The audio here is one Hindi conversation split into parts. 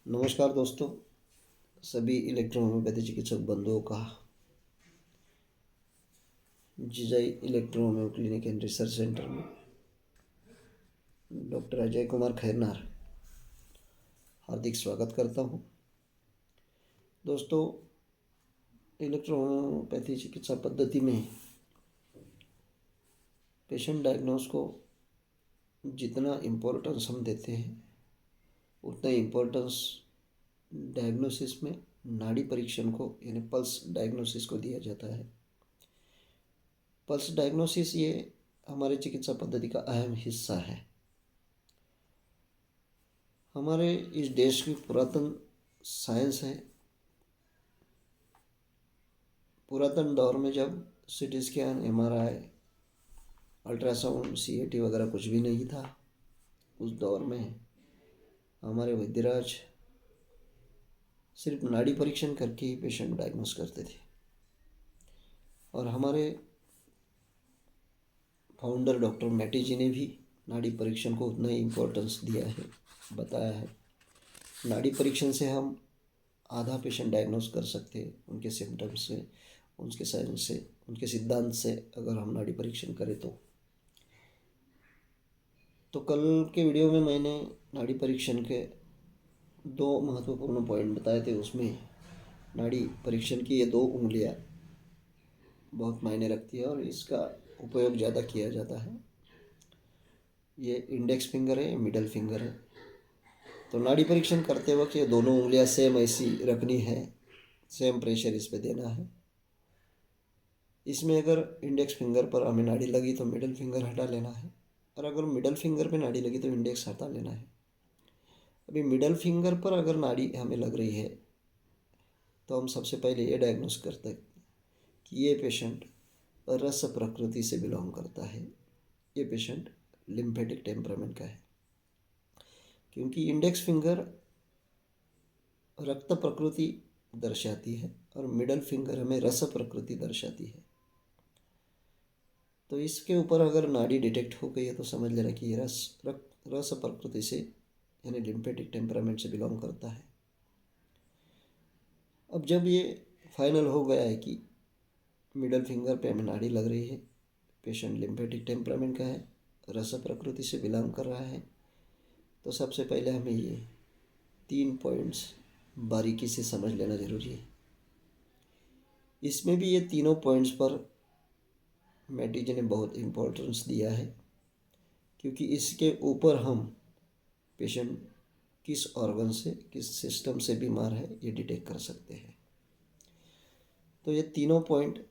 नमस्कार दोस्तों, सभी इलेक्ट्रो होम्योपैथी चिकित्सक बंधुओं का Jijai electro homeo clinic and research centre में डॉक्टर अजय कुमार खैरनार हार्दिक स्वागत करता हूं। दोस्तों, इलेक्ट्रो होम्योपैथी चिकित्सा पद्धति में पेशेंट डायग्नोस को जितना इम्पोर्टेंस हम देते हैं उतना इम्पोर्टेंस डायग्नोसिस में नाड़ी परीक्षण को यानी पल्स डायग्नोसिस को दिया जाता है। पल्स डायग्नोसिस ये हमारे चिकित्सा पद्धति का अहम हिस्सा है। हमारे इस देश की पुरातन साइंस है। पुरातन दौर में जब CT scan, MRI, ultrasound, CAT वगैरह कुछ भी नहीं था, उस दौर में हमारे वैद्यराज सिर्फ नाड़ी परीक्षण करके ही पेशेंट डायग्नोस करते थे। और हमारे फाउंडर डॉक्टर मैटी जी ने भी नाड़ी परीक्षण को उतना ही इम्पोर्टेंस दिया है, बताया है। नाड़ी परीक्षण से हम आधा पेशेंट डायग्नोस कर सकते हैं, उनके सिम्टम्स से, उनके साइंस से, उनके सिद्धांत से अगर हम नाड़ी परीक्षण करें तो कल के वीडियो में मैंने नाड़ी परीक्षण के दो महत्वपूर्ण पॉइंट बताए थे। उसमें नाड़ी परीक्षण की ये दो उंगलियां बहुत मायने रखती है और इसका उपयोग ज़्यादा किया जाता है। ये इंडेक्स फिंगर है, मिडल फिंगर है। तो नाड़ी परीक्षण करते वक्त ये दोनों उंगलियां सेम ऐसी रखनी है, सेम प्रेशर इस पे देना है। इसमें अगर इंडेक्स फिंगर पर हमें नाड़ी लगी तो मिडल फिंगर हटा लेना है, और अगर मिडल फिंगर पे नाड़ी लगी तो इंडेक्स हटा लेना है। अभी मिडल फिंगर पर अगर नाड़ी हमें लग रही है तो हम सबसे पहले ये डायग्नोस करते हैं कि ये पेशेंट रस प्रकृति से बिलोंग करता है, ये पेशेंट लिम्फेटिक टेम्परामेंट का है। क्योंकि इंडेक्स फिंगर रक्त प्रकृति दर्शाती है और मिडल फिंगर हमें रस प्रकृति दर्शाती है। तो इसके ऊपर अगर नाड़ी डिटेक्ट हो गई है तो समझ लेना कि ये रस प्रकृति से यानी लिम्फेटिक टेम्परामेंट से बिलोंग करता है। अब जब ये फाइनल हो गया है कि मिडल फिंगर पे हमें नाड़ी लग रही है, पेशेंट लिम्फेटिक टेम्परामेंट का है, रस प्रकृति से बिलोंग कर रहा है, तो सबसे पहले हमें ये 3 पॉइंट्स बारीकी से समझ लेना जरूरी है। इसमें भी ये तीनों पॉइंट्स पर मैटी जी ने बहुत इम्पोर्टेंस दिया है, क्योंकि इसके ऊपर हम पेशेंट किस ऑर्गन से, किस सिस्टम से बीमार है ये डिटेक्ट कर सकते हैं। तो ये तीनों पॉइंट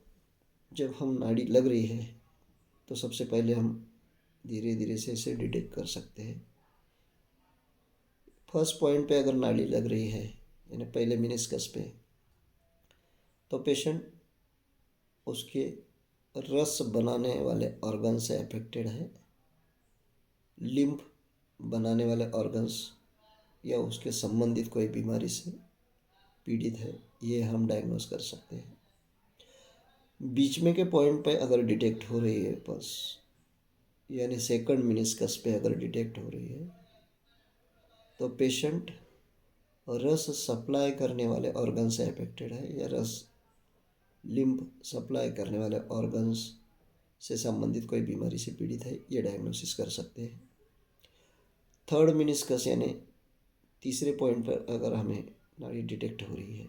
जब हम नाड़ी लग रही है तो सबसे पहले हम धीरे धीरे से इसे डिटेक्ट कर सकते हैं। फर्स्ट पॉइंट पे अगर नाड़ी लग रही है यानी पहले मेनिस्कस पे, तो पेशेंट उसके रस बनाने वाले ऑर्गन से अफेक्टेड है, लिम्फ बनाने वाले ऑर्गन्स या उसके संबंधित कोई बीमारी से पीड़ित है, ये हम डायग्नोस कर सकते हैं। बीच में के पॉइंट पे अगर डिटेक्ट हो रही है पल्स यानी सेकंड मेनिस्कस पे अगर डिटेक्ट हो रही है तो पेशेंट रस सप्लाई करने वाले ऑर्गन से अफेक्टेड है या रस लिम्फ सप्लाई करने वाले ऑर्गन्स से संबंधित कोई बीमारी से पीड़ित है, ये डायग्नोसिस कर सकते हैं। थर्ड मेनिस्कस यानी तीसरे पॉइंट पर अगर हमें नाड़ी डिटेक्ट हो रही है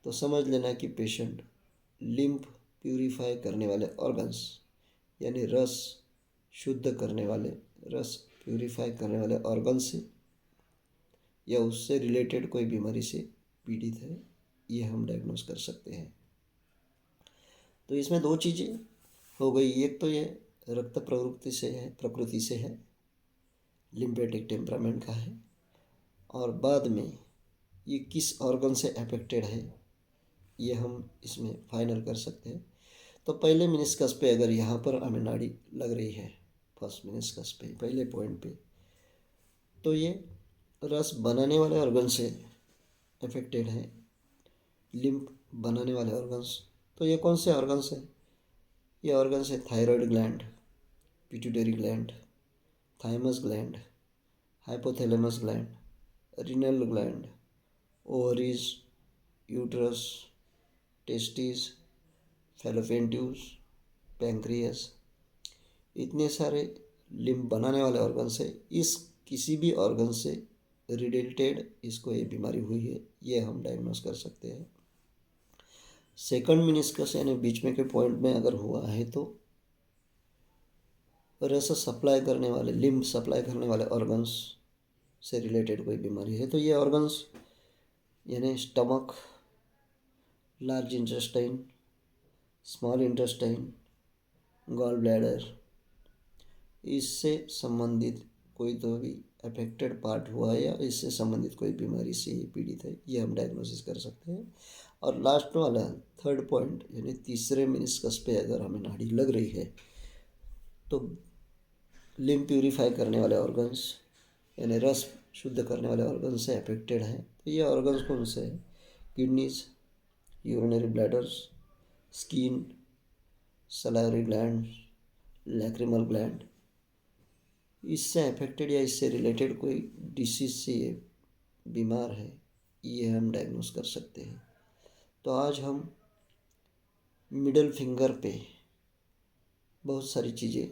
तो समझ लेना कि पेशेंट लिम्फ प्यूरिफाई करने वाले ऑर्गन्स यानी रस शुद्ध करने वाले, रस प्यूरिफाई करने वाले ऑर्गन से या उससे रिलेटेड कोई बीमारी से पीड़ित है, ये हम डायग्नोस कर सकते हैं। तो इसमें दो चीज़ें हो गई, एक तो ये रक्त प्रकृति से है, लिम्फेटिक टेम्परामेंट का है, और बाद में ये किस ऑर्गन से अफेक्टेड है ये हम इसमें फाइनल कर सकते हैं। तो पहले मेनिस्कस पे अगर यहाँ पर हमें नाड़ी लग रही है, फर्स्ट मेनिस्कस पे पहले पॉइंट पे, तो ये रस बनाने वाले ऑर्गन से अफेक्टेड है, लिम्फ बनाने वाले ऑर्गन्स। तो ये कौन से ऑर्गन्स हैं? ये ऑर्गन्स है thyroid gland, pituitary gland, thymus gland, hypothalamus gland, renal gland, ovaries, uterus, testes, fallopian tubes, pancreas, इतने सारे लिम्फ बनाने वाले ऑर्गन्स है। इस किसी भी ऑर्गन से रिलेटेड इसको ये बीमारी हुई है, ये हम डायग्नोस कर सकते हैं। सेकंड मिनिस्कस यानी बीच में के पॉइंट में अगर हुआ है तो रस सप्लाई करने वाले, लिम्फ सप्लाई करने वाले ऑर्गन्स से रिलेटेड कोई बीमारी है तो ये ऑर्गन्स यानी stomach, large intestine, small intestine, gallbladder, इससे संबंधित कोई तो भी अफेक्टेड पार्ट हुआ है या इससे संबंधित कोई बीमारी से पीड़ित है, ये हम डायग्नोसिस कर सकते हैं। और लास्ट वाला थर्ड पॉइंट यानी तीसरे मिनिस्कस पे अगर हमें नाड़ी लग रही है तो लिम्फ प्यूरिफाई करने वाले ऑर्गन्स यानी रस शुद्ध करने वाले ऑर्गन से अफेक्टेड हैं। तो ये ऑर्गन्स कौन से हैं? Kidneys, urinary bladders, skin, salivary gland, lacrimal gland, इससे अफेक्टेड या इससे रिलेटेड कोई डिसीज से ये बीमार है, ये हम डायग्नोस कर सकते हैं। तो आज हम मिडल फिंगर पे बहुत सारी चीज़ें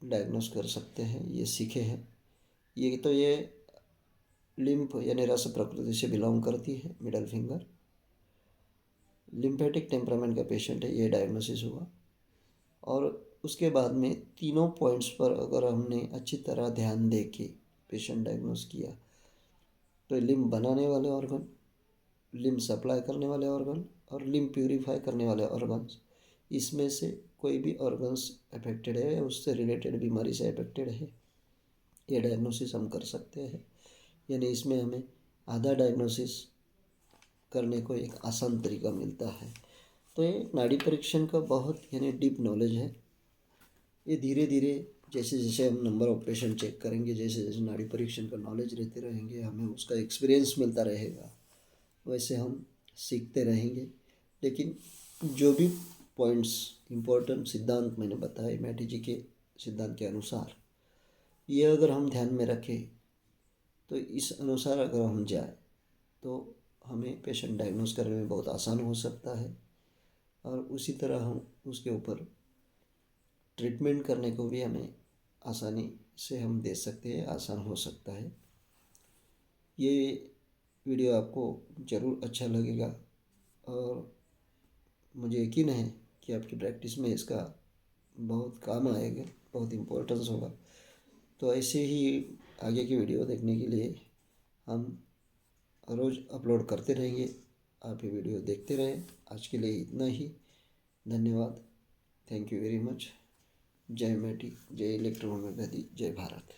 डायग्नोस कर सकते हैं, ये सीखे हैं। ये लिम्फ यानी रस प्रकृति से बिलोंग करती है मिडल फिंगर। लिम्फेटिक टेम्परामेंट का पेशेंट है, ये डायग्नोसिस हुआ। और उसके बाद में तीनों पॉइंट्स पर अगर हमने अच्छी तरह ध्यान दे के पेशेंट डायग्नोस किया तो लिम्फ बनाने वाले ऑर्गन, लिम्फ सप्लाई करने वाले ऑर्गन और लिम्फ प्यूरिफाई करने वाले ऑर्गन्स, इसमें से कोई भी ऑर्गन्स अफेक्टेड है या उससे रिलेटेड बीमारी से अफेक्टेड है, ये डायग्नोसिस हम कर सकते हैं। यानी इसमें हमें आधा डायग्नोसिस करने को एक आसान तरीका मिलता है। तो ये नाड़ी परीक्षण का बहुत यानी डीप नॉलेज है। ये धीरे धीरे जैसे जैसे हम नंबर ऑफ पेशेंट चेक करेंगे, जैसे जैसे नाड़ी परीक्षण का नॉलेज रहते रहेंगे, हमें उसका एक्सपीरियंस मिलता रहेगा, वैसे हम सीखते रहेंगे। लेकिन जो भी पॉइंट्स इम्पोर्टेंट सिद्धांत मैंने बताए मैटी जी के सिद्धांत के अनुसार, ये अगर हम ध्यान में रखें तो इस अनुसार अगर हम जाए तो हमें पेशेंट डायग्नोस करने में बहुत आसान हो सकता है और उसी तरह हम उसके ऊपर ट्रीटमेंट करने को भी हमें आसानी से हम दे सकते हैं, आसान हो सकता है। ये वीडियो आपको ज़रूर अच्छा लगेगा और मुझे यकीन है कि आपकी प्रैक्टिस में इसका बहुत काम आएगा, बहुत इम्पोर्टेंस होगा। तो ऐसे ही आगे की वीडियो देखने के लिए हम रोज़ अपलोड करते रहेंगे, आप ये वीडियो देखते रहें। आज के लिए इतना ही, धन्यवाद, थैंक यू वेरी मच। जय मैटी, जय इलेक्ट्रो होम्योपैथी, जय भारत।